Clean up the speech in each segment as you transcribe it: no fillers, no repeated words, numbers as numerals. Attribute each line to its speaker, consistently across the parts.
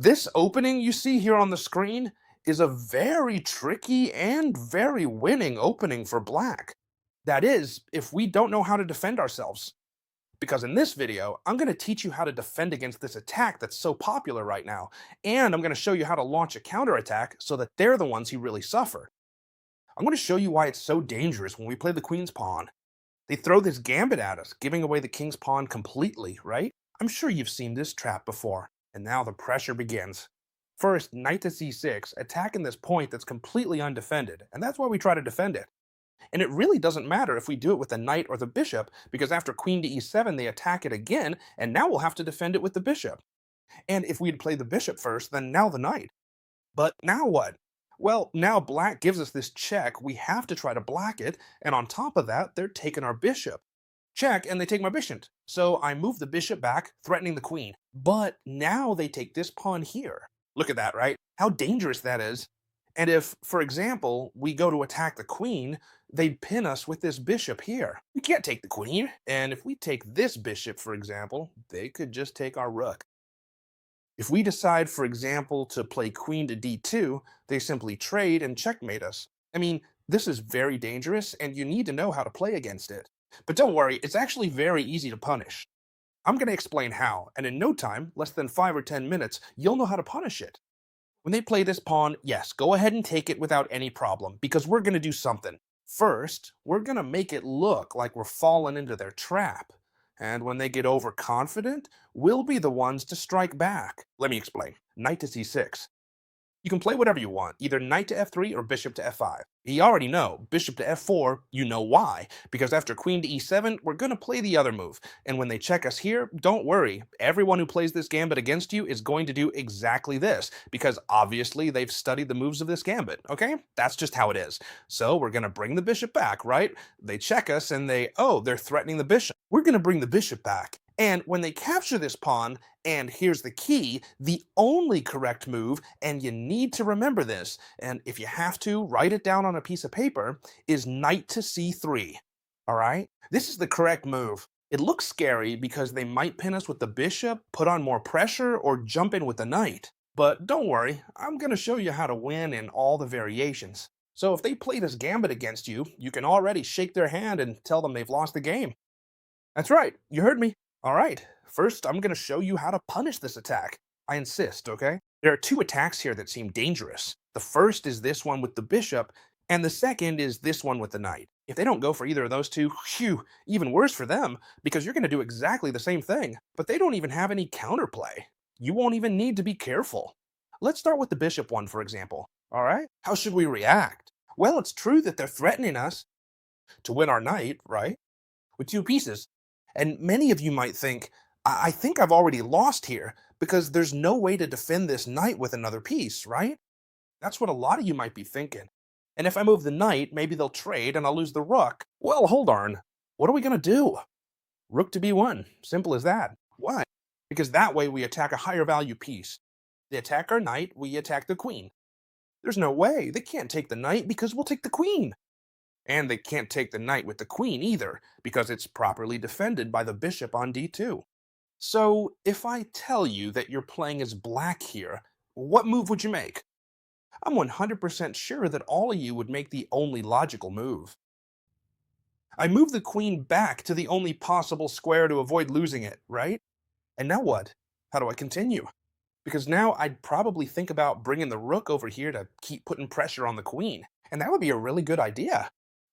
Speaker 1: This opening you see here on the screen is a very tricky and very winning opening for black. That is, if we don't know how to defend ourselves. Because in this video, I'm going to teach you how to defend against this attack that's so popular right now, and I'm going to show you how to launch a counterattack so that they're the ones who really suffer. I'm going to show you why it's so dangerous when we play the queen's pawn. They throw this gambit at us, giving away the king's pawn completely, right? I'm sure you've seen this trap before, and now the pressure begins. First, knight to c6, attacking this point that's completely undefended, and that's why we try to defend it. And it really doesn't matter if we do it with the knight or the bishop, because after queen to e7, they attack it again, and now we'll have to defend it with the bishop. And if we'd play the bishop first, then now the knight. But now what? Well, now black gives us this check, we have to try to block it, and on top of that, they're taking our bishop. Check, and they take my bishop. So I move the bishop back, threatening the queen. But now they take this pawn here. Look at that, right? How dangerous that is. And if, for example, we go to attack the queen, they'd pin us with this bishop here. We can't take the queen, and if we take this bishop, for example, they could just take our rook. If we decide, for example, to play queen to d2, they simply trade and checkmate us. I mean, this is very dangerous, and you need to know how to play against it. But don't worry, it's actually very easy to punish. I'm going to explain how, and in no time, less than 5 or 10 minutes, you'll know how to punish it. When they play this pawn, yes, go ahead and take it without any problem, because we're going to do something. First, we're going to make it look like we're falling into their trap. And when they get overconfident, we'll be the ones to strike back. Let me explain. Knight to c6. You can play whatever you want, either knight to f3 or bishop to f5. You already know, bishop to f4, you know why, because after queen to e7, we're going to play the other move. And when they check us here, don't worry, everyone who plays this gambit against you is going to do exactly this, because obviously they've studied the moves of this gambit, okay? That's just how it is. So we're going to bring the bishop back, right? They check us and they're threatening the bishop. We're going to bring the bishop back. And when they capture this pawn, and here's the key, the only correct move, and you need to remember this, and if you have to, write it down on a piece of paper, is knight to c3. All right? This is the correct move. It looks scary because they might pin us with the bishop, put on more pressure, or jump in with the knight. But don't worry, I'm going to show you how to win in all the variations. So if they play this gambit against you, you can already shake their hand and tell them they've lost the game. That's right, you heard me. All right, first I'm going to show you how to punish this attack. I insist, okay? There are two attacks here that seem dangerous. The first is this one with the bishop, and the second is this one with the knight. If they don't go for either of those two, phew, even worse for them, because you're going to do exactly the same thing, but they don't even have any counterplay. You won't even need to be careful. Let's start with the bishop one, for example. All right? How should we react? Well, it's true that they're threatening us to win our knight, right? With two pieces. And many of you might think, I think I've already lost here because there's no way to defend this knight with another piece, right? That's what a lot of you might be thinking. And if I move the knight, maybe they'll trade and I'll lose the rook. Well, hold on. What are we going to do? Rook to b1. Simple as that. Why? Because that way we attack a higher value piece. They attack our knight, we attack the queen. There's no way. They can't take the knight because we'll take the queen. And they can't take the knight with the queen either, because it's properly defended by the bishop on d2. So, if I tell you that you're playing as black here, what move would you make? I'm 100% sure that all of you would make the only logical move. I move the queen back to the only possible square to avoid losing it, right? And now what? How do I continue? Because now I'd probably think about bringing the rook over here to keep putting pressure on the queen, and that would be a really good idea.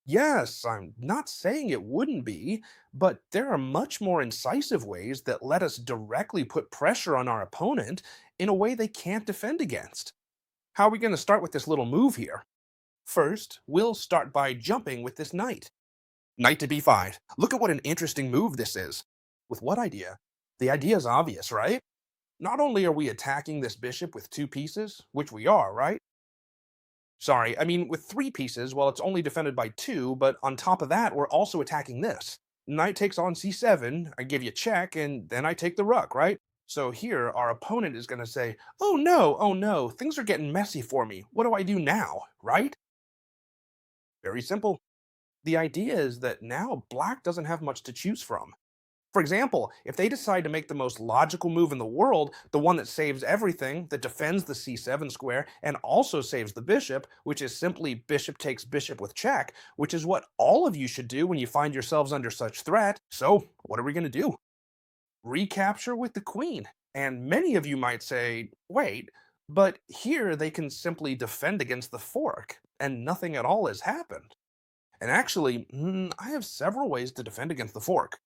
Speaker 1: Yes, I'm not saying it wouldn't be, but there are much more incisive ways that let us directly put pressure on our opponent in a way they can't defend against. How are we going to start with this little move here? First, we'll start by jumping with this knight. Knight to b5. Look at what an interesting move this is. With what idea? The idea is obvious, right? Not only are we attacking this bishop with two pieces, which we are, right? Sorry, I mean with three pieces, well, it's only defended by two, but on top of that, we're also attacking this. Knight takes on c7, I give you a check, and then I take the rook, right? So here, our opponent is going to say, oh no, things are getting messy for me. What do I do now, right? Very simple. The idea is that now black doesn't have much to choose from. For example, if they decide to make the most logical move in the world, the one that saves everything, that defends the c7 square, and also saves the bishop, which is simply bishop takes bishop with check, which is what all of you should do when you find yourselves under such threat. So, what are we going to do? Recapture with the queen. And many of you might say, wait, but here they can simply defend against the fork, and nothing at all has happened. And actually, I have several ways to defend against the fork.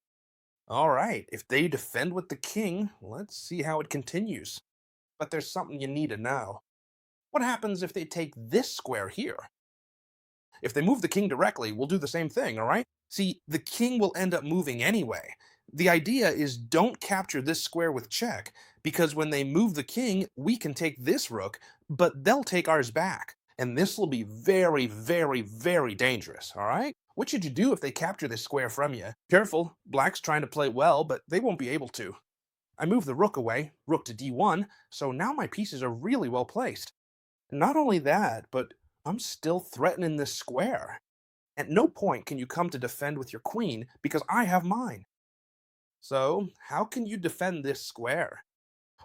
Speaker 1: All right, if they defend with the king, let's see how it continues. But there's something you need to know. What happens if they take this square here? If they move the king directly, we'll do the same thing, all right? See, the king will end up moving anyway. The idea is don't capture this square with check, because when they move the king, we can take this rook, but they'll take ours back. And this will be very, very, very dangerous, all right? What should you do if they capture this square from you? Careful, black's trying to play well, but they won't be able to. I move the rook away, rook to d1, so now my pieces are really well placed. Not only that, but I'm still threatening this square. At no point can you come to defend with your queen because I have mine. So, how can you defend this square?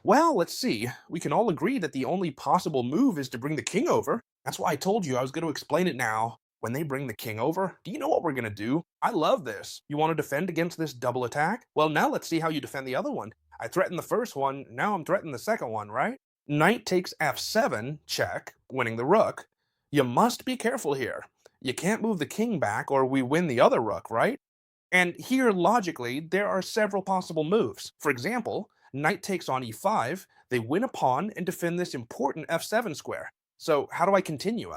Speaker 1: Well, let's see. We can all agree that the only possible move is to bring the king over. That's why I told you I was going to explain it now. When they bring the king over, do you know what we're going to do? I love this. You want to defend against this double attack? Well, now let's see how you defend the other one. I threatened the first one, now I'm threatening the second one, right? Knight takes f7, check, winning the rook. You must be careful here. You can't move the king back or we win the other rook, right? And here, logically, there are several possible moves. For example, knight takes on e5, they win a pawn and defend this important f7 square. So how do I continue?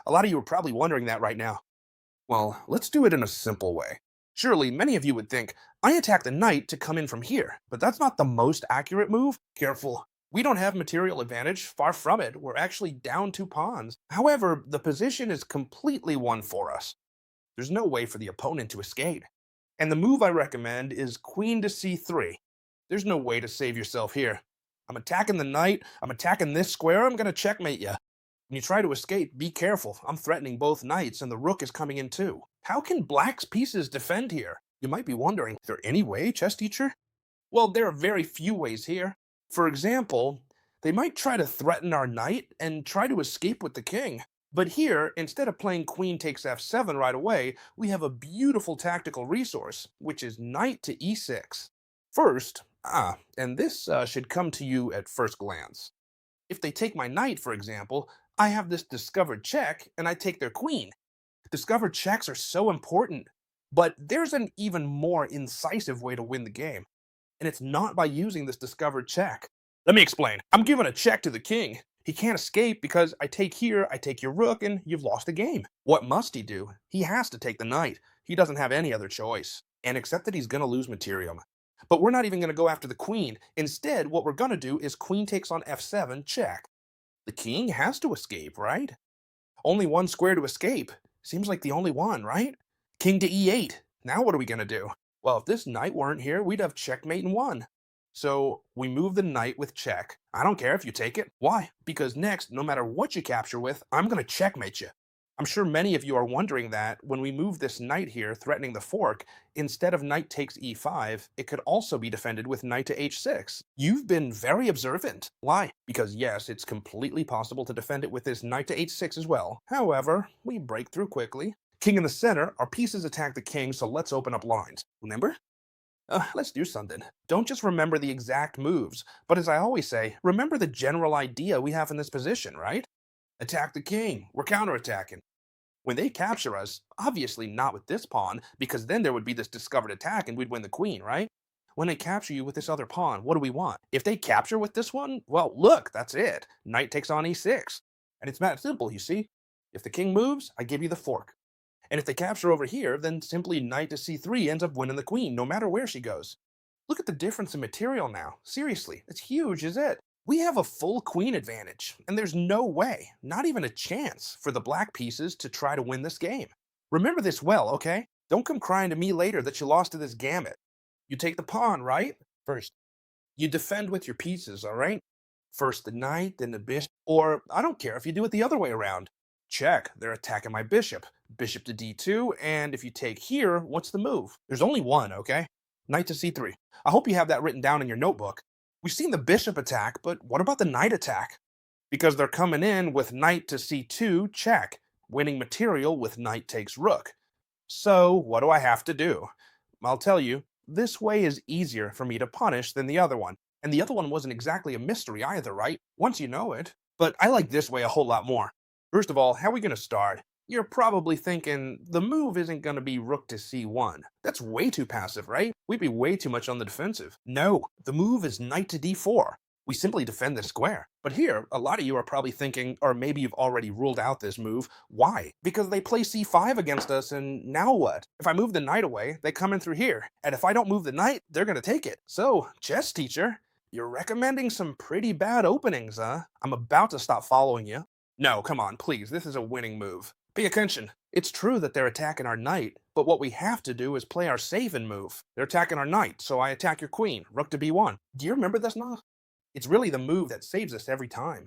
Speaker 1: A lot of you are probably wondering that right now. Well, let's do it in a simple way. Surely, many of you would think, I attack the knight to come in from here, but that's not the most accurate move. Careful. We don't have material advantage, far from it, we're actually down 2 pawns. However, the position is completely won for us. There's no way for the opponent to escape. And the move I recommend is queen to c3. There's no way to save yourself here. I'm attacking the knight, I'm attacking this square, I'm gonna checkmate you. When you try to escape, be careful. I'm threatening both knights and the rook is coming in too. How can black's pieces defend here? You might be wondering, is there any way, chess teacher? Well, there are very few ways here. For example, they might try to threaten our knight and try to escape with the king. But here, instead of playing queen takes f7 right away, we have a beautiful tactical resource, which is knight to e6. First, and this should come to you at first glance. If they take my knight, for example, I have this discovered check, and I take their queen. Discovered checks are so important, but there's an even more incisive way to win the game, and it's not by using this discovered check. Let me explain. I'm giving a check to the king. He can't escape because I take here, I take your rook, and you've lost the game. What must he do? He has to take the knight. He doesn't have any other choice. And accept that he's going to lose materium. But we're not even going to go after the queen. Instead, what we're going to do is queen takes on f7, check. The king has to escape, right? Only one square to escape. Seems like the only one, right? King to e8. Now what are we going to do? Well, if this knight weren't here, we'd have checkmate and won. So we move the knight with check. I don't care if you take it. Why? Because next, no matter what you capture with, I'm going to checkmate you. I'm sure many of you are wondering that when we move this knight here, threatening the fork, instead of knight takes e5, it could also be defended with knight to h6. You've been very observant. Why? Because yes, it's completely possible to defend it with this knight to h6 as well. However, we break through quickly. King in the center, our pieces attack the king, so let's open up lines. Remember? Let's do something. Don't just remember the exact moves, but as I always say, remember the general idea we have in this position, right? Attack the king. We're counterattacking. When they capture us, obviously not with this pawn, because then there would be this discovered attack and we'd win the queen, right? When they capture you with this other pawn, what do we want? If they capture with this one, well, look, that's it. Knight takes on e6. And it's that simple, you see? If the king moves, I give you the fork. And if they capture over here, then simply knight to c3 ends up winning the queen, no matter where she goes. Look at the difference in material now. Seriously, it's huge, is it? We have a full queen advantage, and there's no way, not even a chance, for the black pieces to try to win this game. Remember this well, okay? Don't come crying to me later that you lost to this gambit. You take the pawn, right? First. You defend with your pieces, all right? First the knight, then the bishop, or I don't care if you do it the other way around. Check, they're attacking my bishop. Bishop to d2, and if you take here, what's the move? There's only one, okay? Knight to c3. I hope you have that written down in your notebook. We've seen the bishop attack, but what about the knight attack? Because they're coming in with knight to c2, check, winning material with knight takes rook. So, what do I have to do? I'll tell you, this way is easier for me to punish than the other one. And the other one wasn't exactly a mystery either, right? Once you know it. But I like this way a whole lot more. First of all, how are we going to start? You're probably thinking the move isn't going to be rook to c1. That's way too passive, right? We'd be way too much on the defensive. No, the move is knight to d4. We simply defend the square. But here, a lot of you are probably thinking, or maybe you've already ruled out this move. Why? Because they play c5 against us, and now what? If I move the knight away, they come in through here. And if I don't move the knight, they're going to take it. So, chess teacher, you're recommending some pretty bad openings, huh? I'm about to stop following you. No, come on, please, this is a winning move. Pay attention. It's true that they're attacking our knight, but what we have to do is play our save-in move. They're attacking our knight, so I attack your queen, rook to b1. Do you remember this now? It's really the move that saves us every time.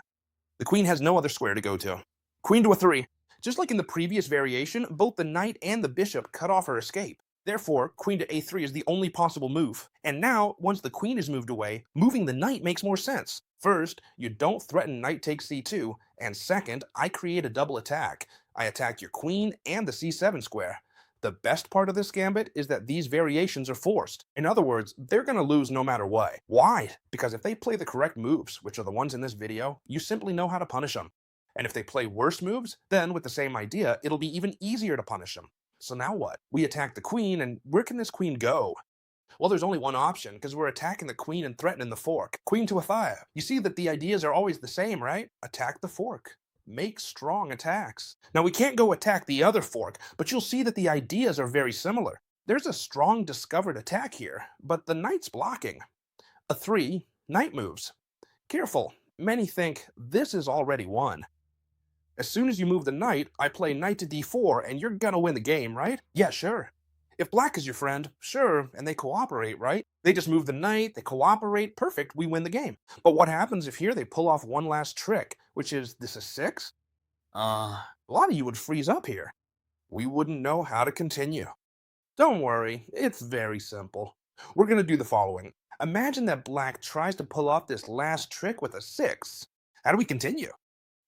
Speaker 1: The queen has no other square to go to. Queen to a3. Just like in the previous variation, both the knight and the bishop cut off her escape. Therefore, queen to a3 is the only possible move. And now, once the queen is moved away, moving the knight makes more sense. First, you don't threaten knight takes c2, and second, I create a double attack. I attack your queen and the c7 square. The best part of this gambit is that these variations are forced. In other words, they're going to lose no matter what. Why? Because if they play the correct moves, which are the ones in this video, you simply know how to punish them. And if they play worse moves, then with the same idea, it'll be even easier to punish them. So now what? We attack the queen, and where can this queen go? Well, there's only one option, because we're attacking the queen and threatening the fork. Queen to a5. You see that the ideas are always the same, right? Attack the fork. Make strong attacks. Now, we can't go attack the other fork, but you'll see that the ideas are very similar. There's a strong discovered attack here, but the knight's blocking. A3, knight moves. Careful, many think this is already won. As soon as you move the knight, I play knight to d4, and you're gonna win the game, right? Yeah, sure. If black is your friend, sure, and they cooperate, right? They just move the knight, they cooperate, perfect, we win the game. But what happens if here they pull off one last trick, which is this is 6? A lot of you would freeze up here. We wouldn't know how to continue. Don't worry, it's very simple. We're gonna do the following. Imagine that black tries to pull off this last trick with a 6. How do we continue?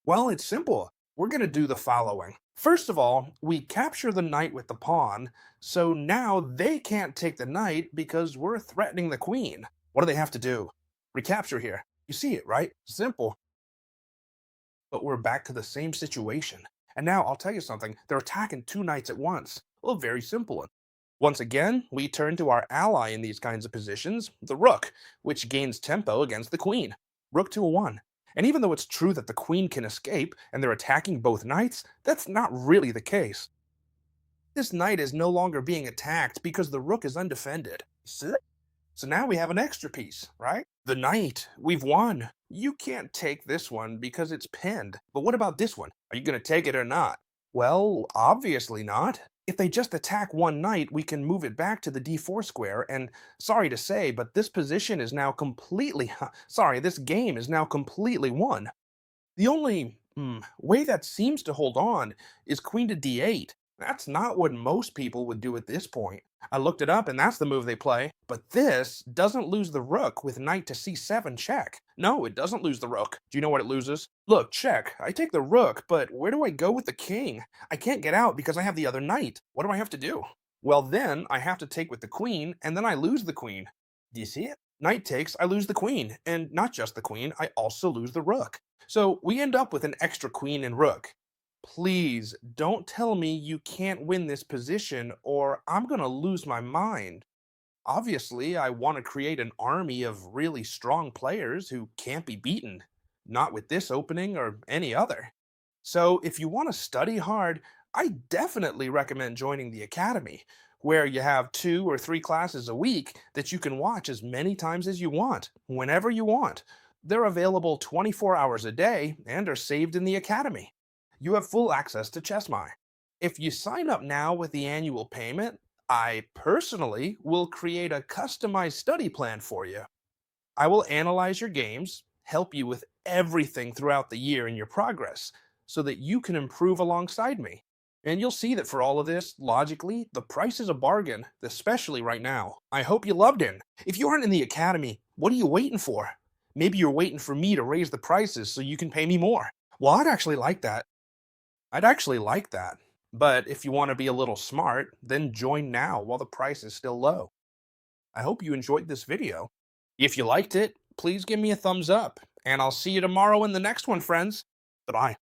Speaker 1: Well, it's simple. We're going to do the following. First of all, we capture the knight with the pawn, so now they can't take the knight because we're threatening the queen. What do they have to do? Recapture here. You see it, right? Simple. But we're back to the same situation. And now I'll tell you something. They're attacking 2 knights at once. Well, very simple. Once again, we turn to our ally in these kinds of positions, the rook, which gains tempo against the queen. Rook to a1. And even though it's true that the queen can escape and they're attacking both knights, that's not really the case. This knight is no longer being attacked because the rook is undefended. So now we have an extra piece, right? The knight, we've won. You can't take this one because it's pinned. But what about this one? Are you going to take it or not? Well, obviously not. If they just attack one knight, we can move it back to the d4 square, and sorry to say, but this position is now completely, this game is now completely won. The only way that seems to hold on is queen to d8. That's not what most people would do at this point. I looked it up and that's the move they play. But this doesn't lose the rook with knight to c7 check. No, it doesn't lose the rook. Do you know what it loses? Look, check. I take the rook, but where do I go with the king? I can't get out because I have the other knight. What do I have to do? Well, then I have to take with the queen, and then I lose the queen. Do you see it? Knight takes, I lose the queen. And not just the queen, I also lose the rook. So we end up with an extra queen and rook. Please don't tell me you can't win this position or I'm going to lose my mind. Obviously, I want to create an army of really strong players who can't be beaten. Not with this opening or any other. So if you want to study hard, I definitely recommend joining the Academy, where you have 2 or 3 classes a week that you can watch as many times as you want, whenever you want. They're available 24 hours a day and are saved in the Academy. You have full access to ChessMy. If you sign up now with the annual payment, I personally will create a customized study plan for you. I will analyze your games, help you with everything throughout the year in your progress, so that you can improve alongside me. And you'll see that for all of this, logically, the price is a bargain, especially right now. I hope you loved it. If you aren't in the academy, what are you waiting for? Maybe you're waiting for me to raise the prices so you can pay me more. Well, I'd actually like that. I'd actually like that. But if you want to be a little smart, then join now while the price is still low. I hope you enjoyed this video. If you liked it, please give me a thumbs up, and I'll see you tomorrow in the next one, friends. Bye.